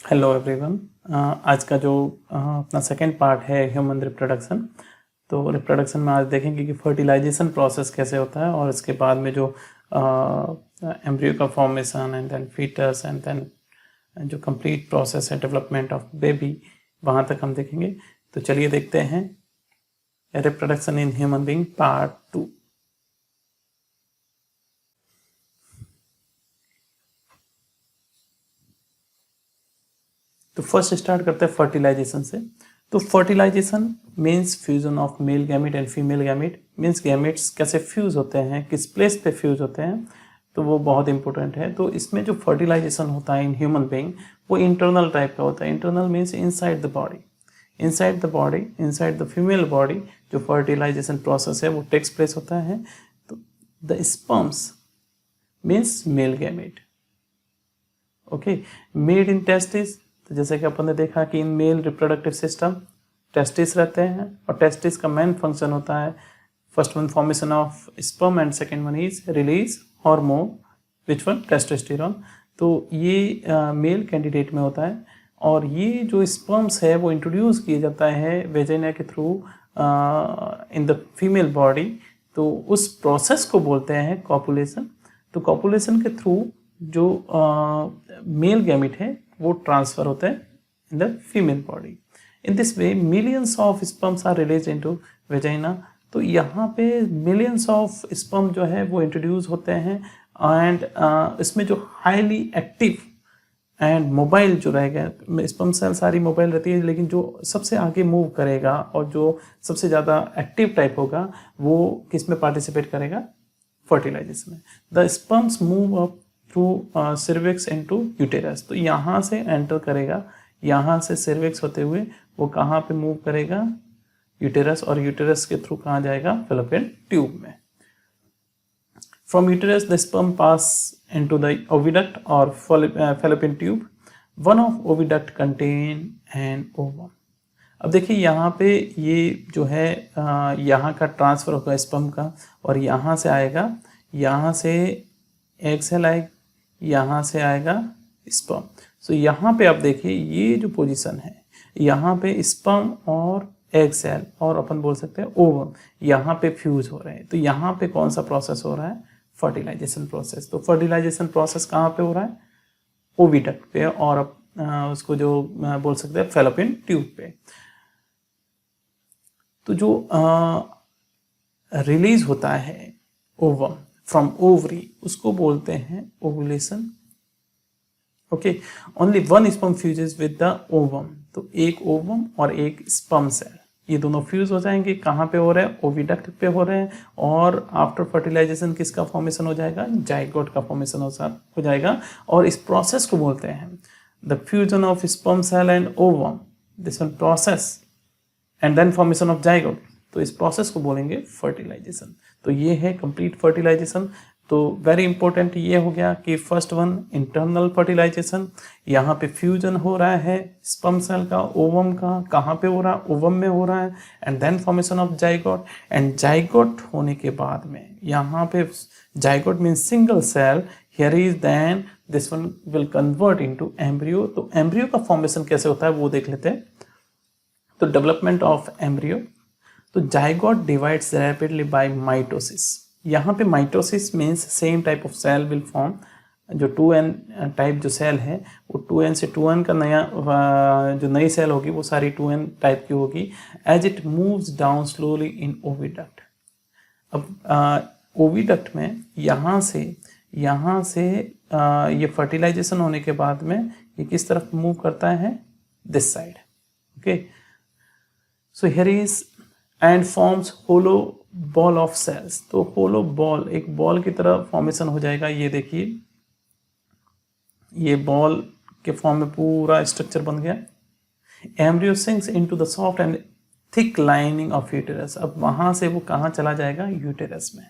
Hello everyone. आज का जो अपना सेकेंड पार्ट है ह्यूमन रिप्रोडक्शन। तो रिप्रोडक्शन में आज देखेंगे कि फर्टिलाइजेशन प्रोसेस कैसे होता है और इसके बाद में जो एम्ब्रियो का formation and then foetus and then जो कंप्लीट प्रोसेस है डेवलपमेंट ऑफ बेबी, वहाँ तक हम देखेंगे। तो चलिए देखते हैं reproduction in human being part 2। तो फर्स्ट स्टार्ट करते हैं फर्टिलाइजेशन से। तो fertilisation means fusion of male gamete and female gamete. Means gametes कैसे फ्यूज होते हैं, किस प्लेस पे फ्यूज होते हैं, तो वो बहुत इंपॉर्टेंट है। तो इसमें जो फर्टिलाइजेशन होता है इन ह्यूमन बीइंग वो इंटरनल टाइप का होता है। Internal means inside the body, inside the body, inside the female body जो फर्टिलाइजेशन प्रोसेस है वो टेक्स प्लेस होता है। तो the sperms means male gamete, okay, made in testis. तो जैसे कि अपन ने देखा कि in male reproductive system testis रहते हैं और टेस्टिस का मेन फंक्शन होता है first one formation of sperm and second one is release hormone which one testosterone. तो ये मेल कैंडिडेट में होता है और ये जो स्पर्म्स है वो इंट्रोड्यूस किया जाता है वेजाइना के through in the female body. तो उस प्रोसेस को बोलते हैं कॉपुलेशन। तो कॉपुलेशन के थ्रू जो मेल गैमेट है वो ट्रांसफर होता है in the female body. In this way millions of sperms are release into vagina. तो यहाँ पे मिलियंस ऑफ स्पर्म जो है वो इंट्रोड्यूस होते हैं एंड इसमें जो हाईली एक्टिव एंड मोबाइल जो रहेगा, स्पर्म सेल सारी मोबाइल रहती है, लेकिन जो सबसे आगे मूव करेगा और जो सबसे ज़्यादा एक्टिव टाइप होगा वो किस में पार्टिसिपेट करेगा, फर्टिलाइजेशन में। The sperms move up through cervix into uterus. तो यहाँ से एंटर करेगा, यहाँ से सर्विक्स होते हुए वो कहाँ पे मूव करेगा, यूटेरस, और यूटेरस के थ्रू कहाँ जाएगा, फैलोपियन ट्यूब में। From uterus the sperm pass into the oviduct और fallopian tube. One of oviduct contain an ovum. अब देखिए यहाँ पे ये जो है यहाँ का ट्रांसफर होगा स्पर्म का और यहाँ से आएगा, यहाँ से एग सेल आएगा, यहाँ से आएगा स्पर्म। सो यहाँ पे आप देखिए ये जो पोजीशन है, यहाँ पे स्पर्म और एग सेल और अपन बोल सकते हैं ओवम यहाँ पे फ्यूज हो रहे हैं। तो यहाँ पे कौन सा प्रोसेस हो रहा है, फर्टिलाइजेशन प्रोसेस। तो फर्टिलाइजेशन प्रोसेस कहाँ पे हो रहा है, ओविडक्ट पे, और उसको जो बोल सकते हैं फैलोपियन ट्यूब पे। तो जो रिलीज होता है ओवम फ्रॉम ओवरी उसको बोलते हैं ovulation, okay. Only one sperm fuses with the ovum. तो एक ओवम और एक स्पर्म सेल ये दोनों फ्यूज हो जाएंगे। कहाँ पे हो रहे हैं, ओविडक्ट पे हो रहे हैं। और आफ्टर फर्टिलाइजेशन किसका फॉर्मेशन हो जाएगा, जाइगोट का फॉर्मेशन हो जाएगा। और इस प्रोसेस को बोलते हैं the fusion of sperm cell and ovum, this one process and then formation of zygote. तो इस प्रोसेस को बोलेंगे फर्टिलाइजेशन। तो ये है कंप्लीट फर्टिलाइजेशन। तो वेरी इंपॉर्टेंट ये हो गया कि फर्स्ट वन इंटरनल फर्टिलाइजेशन, यहाँ पे फ्यूजन हो रहा है स्पर्म सेल का ओवम का, कहाँ पे हो रहा है, ओवम में हो रहा है, and then formation of zygote. And zygote होने के बाद में यहाँ पे zygote means single cell, here is then this one will convert into embryo. तो एम्ब्रियो का फॉर्मेशन कैसे होता है वो देख लेते हैं। तो डेवलपमेंट ऑफ एम्ब्रियो, तो zygote divides rapidly by mitosis. यहाँ पे mitosis means same type of cell will form. जो 2n टाइप जो सेल है वो 2n से 2n का नया जो नई सेल होगी वो सारी 2n टाइप की होगी as it moves down slowly in oviduct. अब ओविडक्ट में यहाँ से ये फर्टिलाइजेशन होने के बाद में ये किस तरफ मूव करता है, this side, okay. So here is and forms hollow ball of cells. तो होलो बॉल, एक बॉल की तरह फॉर्मेशन हो जाएगा। ये देखिए ये बॉल के फॉर्म में पूरा स्ट्रक्चर बन गया। Embryo sinks into the soft and thick lining of uterus. अब वहां से वो कहाँ चला जाएगा, यूटेरस में,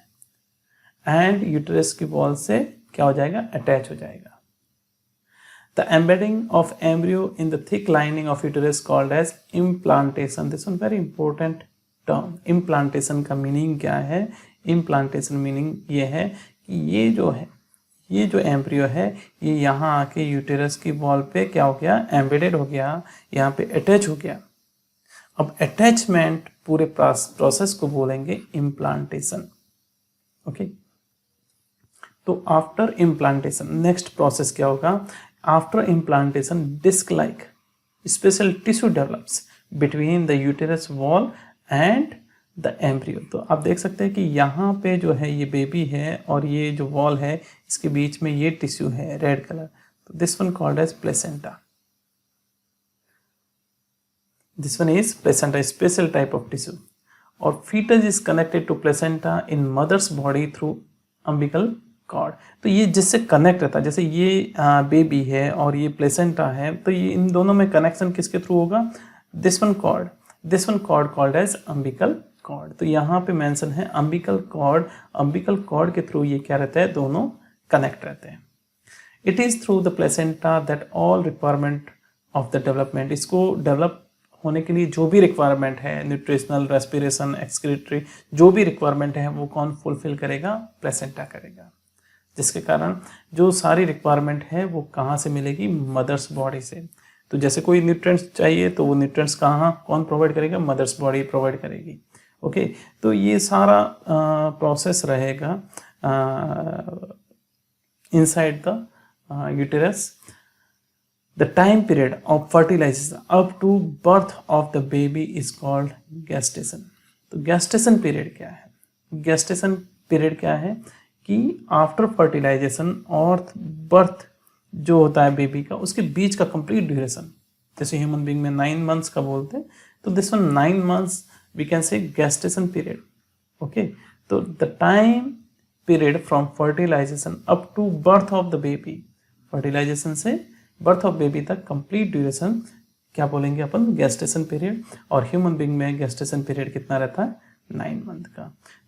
एंड यूटेरस की वॉल से क्या हो जाएगा, अटैच हो जाएगा। The embedding of embryo in the thick lining of uterus called as implantation. This one very important term. Implantation का मीनिंग क्या है, implantation मीनिंग ये है कि ये जो है ये जो एम्ब्रियो है ये यहाँ आके यूटेरस की वॉल पे क्या हो गया, एम्बेडेड हो गया, यहाँ पे अटैच हो गया। अब अटैचमेंट पूरे प्रोसेस को बोलेंगे इम्प्लांटेशन। ओके, तो आफ्टर इम्प्लांटेशन नेक्स्ट प्रोसेस क्या होगा, after implantation disc like special tissue develops between the uterus wall and the embryo. तो आप देख सकते हैं कि यहाँ पे जो है ये बेबी है और ये जो वॉल है इसके बीच में ये टिश्यू है रेड कलर, तो this one called as placenta. This one is placenta, special type of tissue. और foetus is connected to placenta in mother's body through umbilical cord. तो ये जिससे कनेक्ट रहता है, जैसे ये बेबी है और ये प्लेसेंटा है, तो ये इन दोनों में कनेक्शन किसके थ्रू होगा, this one cord called as umbilical cord. तो यहाँ पे मेंशन है अम्बिकल कॉर्ड के थ्रू ये क्या रहता है, दोनों कनेक्ट रहते हैं। It is through the placenta that all requirement of the development, इसको डेवलप होने के लिए जो भी रिक्वायरमेंट है, न्यूट्रिशनल, रेस्पिरेशन, एक्सक्रीटरी, जो भी रिक्वायरमेंट है वो कौन फुलफिल करेगा, प्लेसेंटा करेगा। जिसके कारण जो सारी रिक्वायरमेंट है वो कहाँ से मिलेगी, मदर्स बॉडी से। तो जैसे कोई न्यूट्रिएंट्स चाहिए तो वो न्यूट्रिएंट्स कौन प्रोवाइड करेगा, मदर्स बॉडी प्रोवाइड करेगी। ओके, तो ये सारा प्रोसेस रहेगा inside the uterus. The time period of fertilization up to birth of the baby is called gestation। तो gestation period क्या है, gestation period क्या है कि आफ्टर फर्टिलाइजेशन और बर्थ जो होता है बेबी का, उसके बीच का कंप्लीट ड्यूरेशन, जैसे ह्यूमन बीइंग में 9 मंथ्स का बोलते हैं, तो this one 9 months we can say gestation period। Okay, तो the time period from fertilisation up to birth of the baby, fertilisation से बर्थ ऑफ बेबी तक कंप्लीट ड्यूरेशन क्या बोलेंगे अपन, गेस्टेशन पीरियड। और ह्यूमन बीइंग में गेस्टेशन पीरियड कितना रहता है, 9 मंथ का।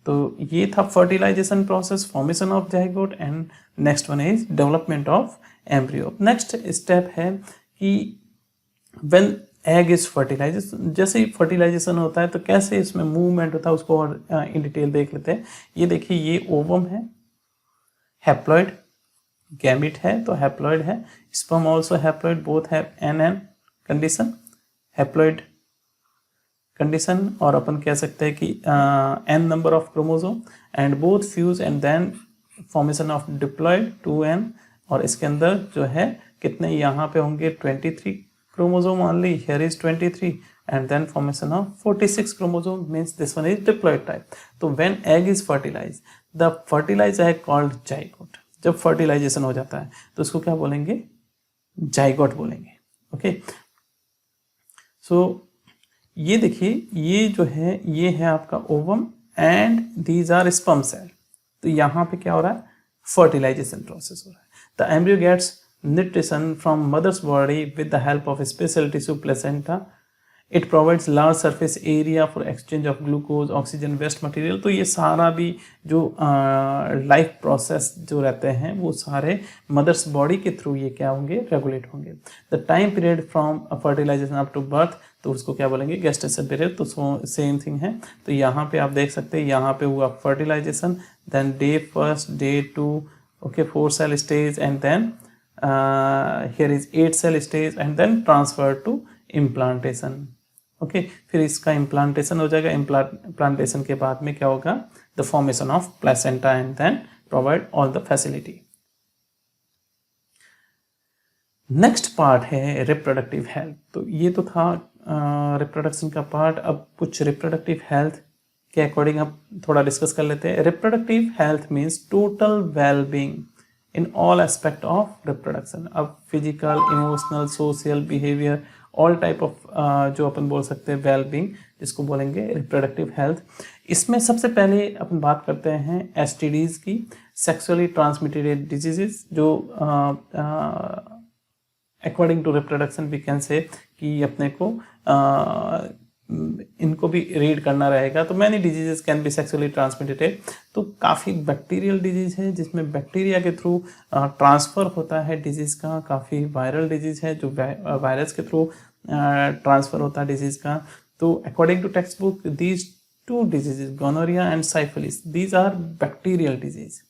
तो ये था fertilisation process, formation of zygote, and next one is development of embryo. Next step है कि व्हेन एग इज फर्टिलाइजेशन, जैसे ही फर्टिलाइजेशन होता है तो कैसे इसमें मूवमेंट होता है उसको और इन डिटेल देख लेते हैं। ये देखिए, ये ओवम है, हैप्लॉइड गैमिट है तो हैप्लॉइड है, sperm also haploid, both have n condition, haploid condition, और अपन कह सकते हैं कि n number of chromosome, and both fuse and then formation of diploid 2n। और इसके अंदर जो है कितने यहाँ पे होंगे 23 chromosome only, here is 23, and then formation of 46 chromosome, means this one is diploid type. तो when egg is fertilise, the fertilise egg called zygote. जब फर्टिलाइजेशन हो जाता है तो उसको क्या बोलेंगे, जाइगोट बोलेंगे। ओके, सो ये देखिए, ये जो है ये है आपका ovum and these are sperm cell. तो यहाँ पे क्या हो रहा है, फर्टिलाइजेशन प्रोसेस हो रहा है। The embryo gets nutrition from mother's body with the help of special tissue placenta. It provides large surface area for exchange of glucose, oxygen, waste material. तो ये सारा भी जो लाइफ प्रोसेस जो रहते हैं वो सारे मदर्स बॉडी के थ्रू ये क्या होंगे, रेगुलेट होंगे। The time period from fertilisation up to birth, तो उसको क्या बोलेंगे, गेस्टेशन पीरियड। तो सेम थिंग है। तो यहाँ पे आप देख सकते हैं, यहाँ पे हुआ fertilisation, then day 1, day 2, okay, 4 cell stage, and then here is 8 cell stage, and then transfer to implantation. Okay, फिर इसका इम्प्लांटेशन हो जाएगा। इम्प्लांटेशन के बाद में क्या होगा, the formation of placenta, and then provide all the facility. Next part है रिप्रोडक्टिव हेल्थ। तो ये तो था रिप्रोडक्शन का पार्ट। अब कुछ रिप्रोडक्टिव हेल्थ के अकॉर्डिंग अब थोड़ा डिस्कस कर लेते हैं। Reproductive health means total wellbeing in all aspect of reproduction. अब physical, emotional, social, behaviour, all type of जो अपन बोल सकते हैं वेलबींग, जिसको बोलेंगे रिप्रोडक्टिव हेल्थ। इसमें सबसे पहले अपन बात करते हैं एसटीडीज की, सेक्सुअली ट्रांसमिटेड डिजीजेस, जो according to reproduction we can say कि अपने को इनको भी रीड करना रहेगा। तो many diseases can be sexually transmitted. तो काफ़ी बैक्टीरियल डिजीज है जिसमें बैक्टीरिया के थ्रू ट्रांसफ़र होता है डिजीज़ का। काफ़ी वायरल डिजीज़ है जो वायरस के थ्रू ट्रांसफ़र होता है डिजीज़ का। तो according to textbook these 2 diseases, gonorrhea and syphilis, these are bacterial disease,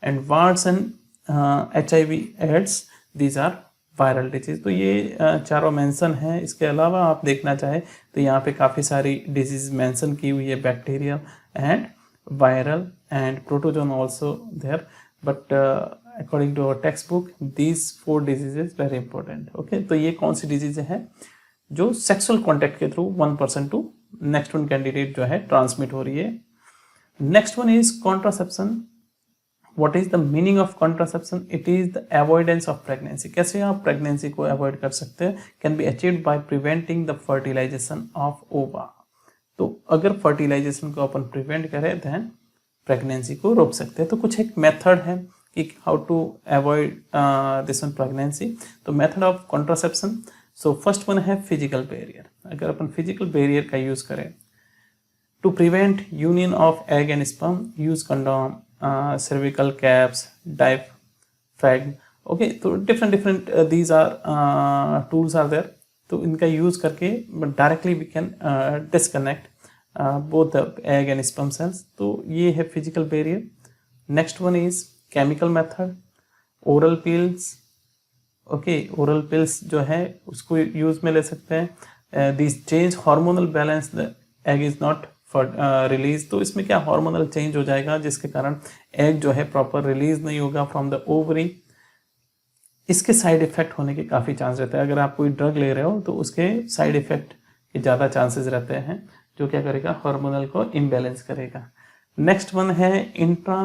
and warts and HIV AIDS, these are viral disease. तो ये चारों मेंशन है। इसके अलावा आप देखना चाहें तो यहाँ पे काफ़ी सारी डिजीज मेंशन की हुई है, bacterial and viral and protozoan also there, but according to our textbook these 4 diseases very important. Okay, तो ये कौन सी डिजीज है जो सेक्सुअल कॉन्टैक्ट के through 1 person to next one candidate जो है ट्रांसमिट हो रही है। Next one is contraception. What is the meaning of contraception? It is the avoidance of pregnancy. कैसे आप प्रेगनेंसी को अवॉइड कर सकते हैं? Can be achieved by preventing the fertilization of ova. तो अगर फर्टिलाइजेशन को अपन प्रिवेंट करें then प्रेगनेंसी को रोक सकते हैं। तो कुछ एक मेथड है कि how to avoid this one pregnancy. तो method of contraception, so first one है फिजिकल बैरियर। अगर अपन फिजिकल बैरियर का यूज करें to prevent union of egg and sperm, use condom, cervical caps, diaphragm. Okay, तो different these are tools are there. तो इनका use करके directly we can disconnect both the egg and sperm cells. तो ये है physical barrier. Next one is chemical method, oral pills. Okay, oral pills जो है उसको यूज में ले सकते हैं। This change hormonal balance, the egg is not release. तो इसमें क्या हार्मोनल चेंज हो जाएगा जिसके कारण एग जो है प्रॉपर रिलीज नहीं होगा फ्रॉम द ओवरी। इसके साइड इफेक्ट होने के काफ़ी चांस रहते हैं। अगर आप कोई ड्रग ले रहे हो तो उसके साइड इफेक्ट के ज़्यादा चांसेस रहते हैं, जो क्या करेगा, हार्मोनल को इम्बैलेंस करेगा। नेक्स्ट वन है इंट्रा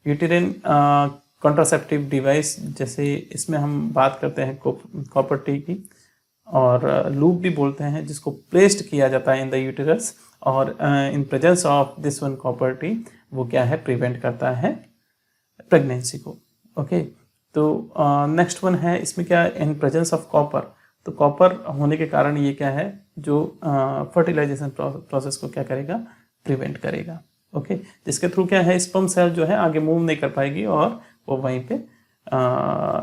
यूटेरिन कॉन्ट्रासेप्टिव डिवाइस। जैसे इसमें हम बात करते हैं कॉपर टी की, और लूप भी बोलते हैं, जिसको प्लेस्ड किया जाता है इन द यूटेरस, और in presence of this one copper T वो क्या है, प्रिवेंट करता है प्रेगनेंसी को। ओके, तो नेक्स्ट वन है इसमें क्या, इन प्रेजेंस ऑफ कॉपर। तो कॉपर होने के कारण ये क्या है, जो फर्टिलाइजेशन प्रोसेस को क्या करेगा, प्रिवेंट करेगा। ओके, जिसके थ्रू क्या है, स्पर्म सेल जो है आगे मूव नहीं कर पाएगी और वो वहीं पे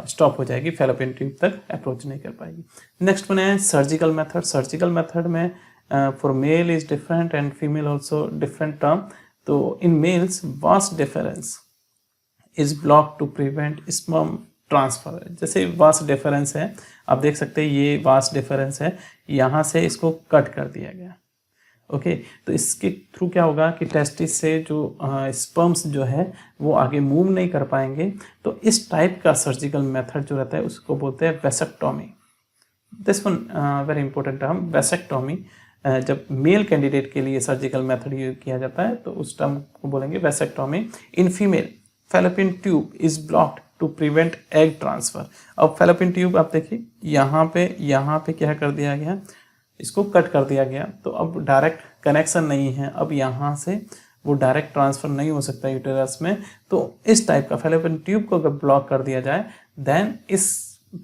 स्टॉप हो जाएगी, फैलोपियन ट्यूब तक अप्रोच नहीं कर पाएगी। नेक्स्ट वन है सर्जिकल मेथड। सर्जिकल मेथड में for male is different and female also different term. तो in males vas deferens is block to prevent sperm transfer. जैसे वास्ट डिफरेंस है, आप देख सकते हैं ये वास्ट डिफरेंस है, यहाँ से इसको कट कर दिया गया। ओके, तो इसके थ्रू क्या होगा कि टेस्टिस से जो स्पर्म्स जो है वो आगे मूव नहीं कर पाएंगे। तो इस टाइप का सर्जिकल मेथड जो रहता है उसको बोलते हैं vasectomy. This one very important term, vasectomy. जब मेल कैंडिडेट के लिए सर्जिकल मेथड यूज किया जाता है तो उस टर्म को बोलेंगे vasectomy. In female fallopian tube is blocked to prevent egg transfer. अब फैलोपियन ट्यूब आप देखिए यहाँ पे क्या कर दिया गया, इसको कट कर दिया गया। तो अब डायरेक्ट कनेक्शन नहीं है, अब यहाँ से वो डायरेक्ट ट्रांसफर नहीं हो सकता यूटेरस में। तो इस टाइप का फैलोपियन ट्यूब को अगर ब्लॉक कर दिया जाए देन इस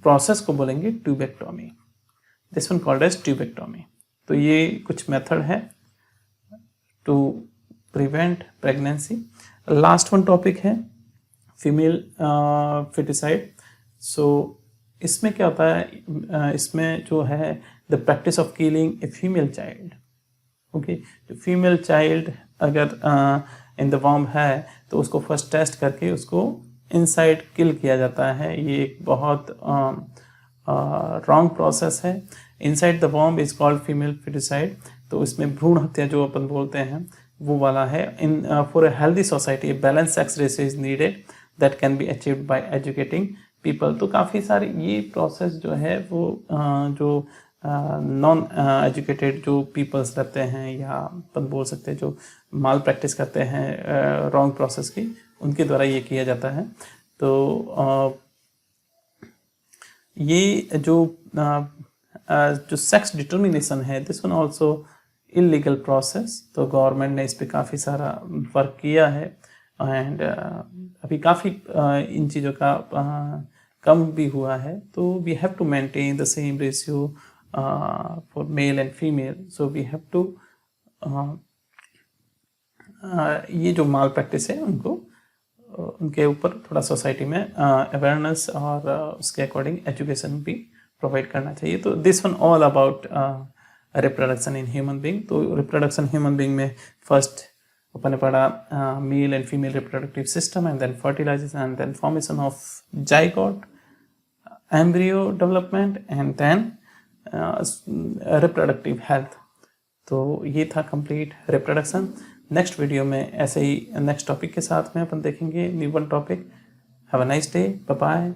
प्रोसेस को बोलेंगे tubectomy. This one called as tubectomy. तो ये कुछ मेथड है to prevent pregnancy. Last one topic है फीमेल फिटिसाइड। सो इसमें क्या होता है, इसमें जो है the practice of killing a female child. Okay, जो फीमेल चाइल्ड अगर इन द वॉर्म है तो उसको फर्स्ट टेस्ट करके उसको इनसाइड किल किया जाता है। ये एक बहुत रॉन्ग प्रोसेस है। Inside the worm is called female foeticide. तो इसमें भ्रूण हत्या जो अपन बोलते हैं वो वाला है। In for a healthy society balance sex ratio is needed that can be achieved by educating people. तो काफ़ी सारे ये प्रोसेस जो है वो जो नॉन एजुकेटेड जो पीपल्स रहते हैं, या अपन बोल सकते हैं जो माल प्रैक्टिस करते हैं रॉन्ग प्रोसेस की, उनके द्वारा ये किया जाता है। तो ये जो सेक्स डिटर्मिनेशन है, this one also illegal process. तो गवर्नमेंट ने इस पर काफ़ी सारा वर्क किया है एंड अभी काफ़ी इन चीज़ों का कम भी हुआ है। तो we have to maintain the same ratio for male and female. So we have to ये जो माल प्रैक्टिस है उनके ऊपर थोड़ा सोसाइटी में अवेयरनेस और उसके अकॉर्डिंग एजुकेशन भी प्रोवाइड करना चाहिए। तो this one all about reproduction in human being. तो रिप्रोडक्शन ह्यूमन बीइंग में फर्स्ट अपन ने पढ़ा male and female reproductive system and then fertilisation and then formation of zygote, embryo development and then reproductive health. तो ये था complete reproduction. Next video में ऐसे ही नेक्स्ट टॉपिक के साथ में अपन देखेंगे new one topic. Have a nice day, bye bye.